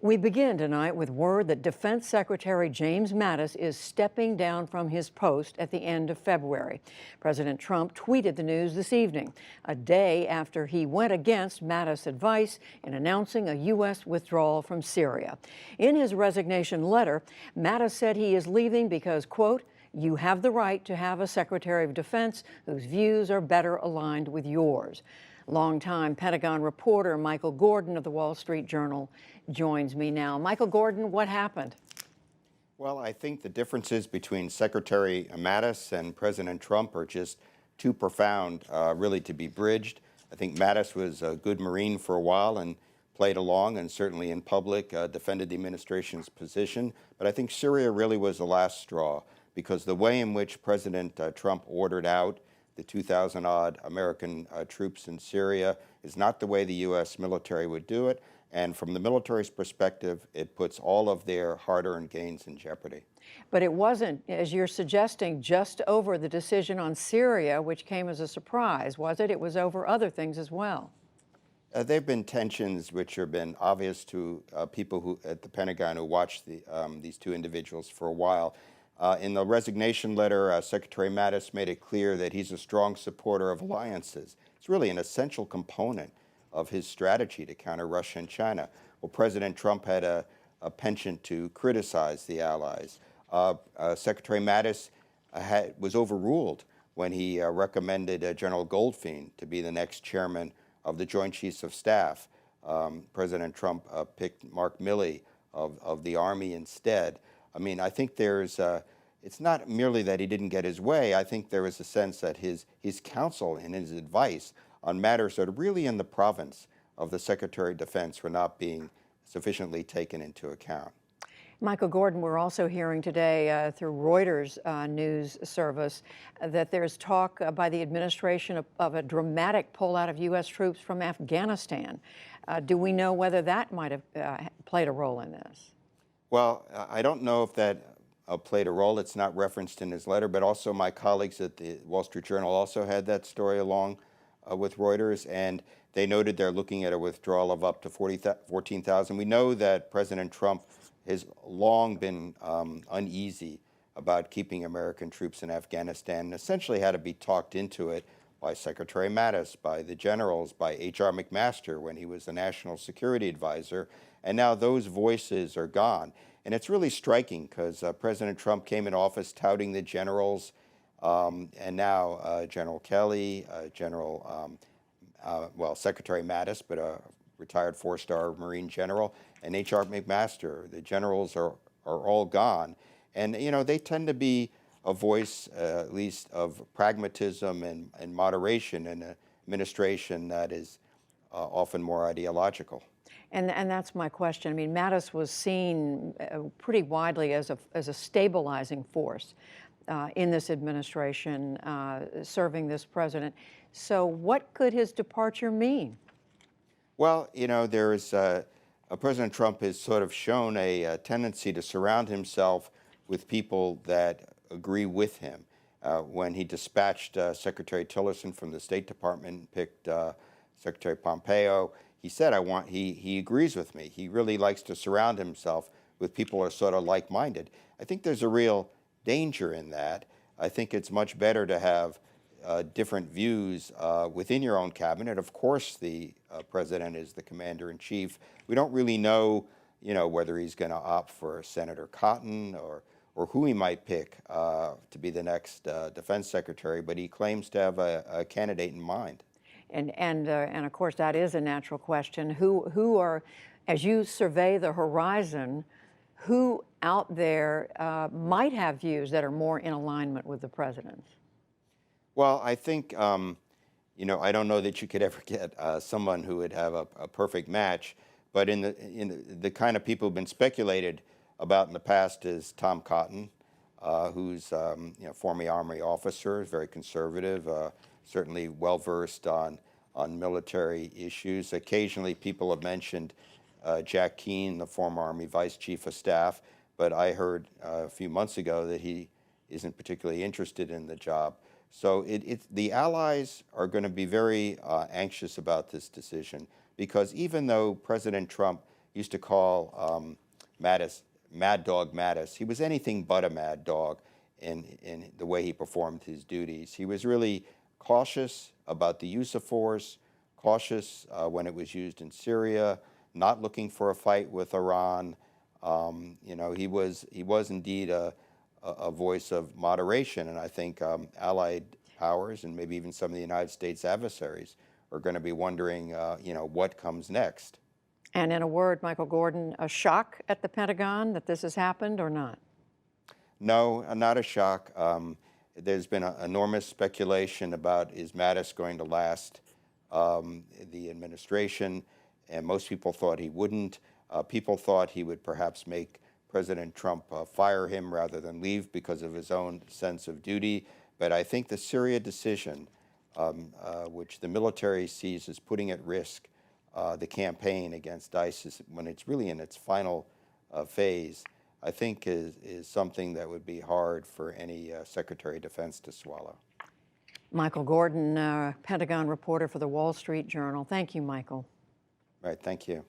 We begin tonight with word that Defense Secretary James Mattis is stepping down from his post at the end of February. President Trump tweeted the news this evening, a day after he went against Mattis' advice in announcing a U.S. withdrawal from Syria. In his resignation letter, Mattis said he is leaving because, quote, "You have the right to have a Secretary of Defense whose views are better aligned with yours." Longtime Pentagon reporter Michael Gordon of the Wall Street Journal joins me now. Michael Gordon, what happened? Well, I think the differences between Secretary Mattis and President Trump are just too profound, really, to be bridged. I think Mattis was a good Marine for a while and played along, and certainly in public defended the administration's position. But I think Syria really was the last straw, because the way in which President Trump ordered out the 2,000-odd American troops in Syria is not the way the U.S. military would do it. And from the military's perspective, it puts all of their hard-earned gains in jeopardy. But it wasn't, as you're suggesting, just over the decision on Syria, which came as a surprise, was it? It was over other things as well. There have been tensions which have been obvious to people who at the Pentagon who watched these two individuals for a while. In the resignation letter, Secretary Mattis made it clear that he's a strong supporter of alliances. It's really an essential component of his strategy to counter Russia and China. Well, President Trump had a penchant to criticize the allies. Secretary Mattis was overruled when he recommended General Goldfein to be the next chairman of the Joint Chiefs of Staff. President Trump picked Mark Milley of the Army instead. I mean, I think it's not merely that he didn't get his way. I think there was a sense that his counsel and his advice on matters that are really in the province of the Secretary of Defense were not being sufficiently taken into account. Michael Gordon, we're also hearing today through Reuters news service that there's talk by the administration of a dramatic pullout of U.S. troops from Afghanistan. Do we know whether that might have played a role in this? Well, I don't know if that played a role. It's not referenced in his letter, but also my colleagues at the Wall Street Journal also had that story along with Reuters, and they noted they're looking at a withdrawal of up to 14,000. We know that President Trump has long been uneasy about keeping American troops in Afghanistan, and essentially had to be talked into it by Secretary Mattis, by the generals, by H.R. McMaster when he was the National Security Advisor, and now those voices are gone. And it's really striking because President Trump came in office touting the generals, and now General Kelly, Secretary Mattis, but a retired four-star Marine general, and H.R. McMaster. The generals are all gone. And, you know, they tend to be a voice, at least, of pragmatism and moderation in an administration that is often more ideological. And that's my question. I mean, Mattis was seen pretty widely as a stabilizing force in this administration, serving this president. So what could his departure mean? Well, you know, President Trump has sort of shown a tendency to surround himself with people that agree with him. When he dispatched Secretary Tillerson from the State Department, picked Secretary Pompeo, he said, he agrees with me. He really likes to surround himself with people who are sort of like-minded. I think there's a real danger in that. I think it's much better to have different views within your own cabinet. Of course, the president is the commander-in-chief. We don't really know, whether he's going to opt for Senator Cotton or who he might pick to be the next defense secretary, but he claims to have a candidate in mind. And of course, that is a natural question. Who are, as you survey the horizon, who out there might have views that are more in alignment with the president's? Well, I think, I don't know that you could ever get someone who would have a perfect match, but in the kind of people who've been speculated about in the past is Tom Cotton, who's former Army officer, very conservative, certainly well-versed on military issues. Occasionally people have mentioned Jack Keane, the former Army Vice Chief of Staff, but I heard a few months ago that he isn't particularly interested in the job. So the allies are going to be very anxious about this decision, because even though President Trump used to call Mattis Mad Dog Mattis. He was anything but a mad dog in the way he performed his duties. He was really cautious about the use of force, cautious when it was used in Syria, not looking for a fight with Iran. He was indeed a voice of moderation, and I think allied powers and maybe even some of the United States adversaries are going to be wondering, what comes next. And in a word, Michael Gordon, a shock at the Pentagon that this has happened or not? No, not a shock. There's been enormous speculation about is Mattis going to last the administration, and most people thought he wouldn't. People thought he would perhaps make President Trump fire him rather than leave because of his own sense of duty. But I think the Syria decision, which the military sees as putting at risk the campaign against ISIS when it's really in its final phase, I think is something that would be hard for any Secretary of Defense to swallow. Michael Gordon, Pentagon reporter for the Wall Street Journal. Thank you, Michael. Right, thank you.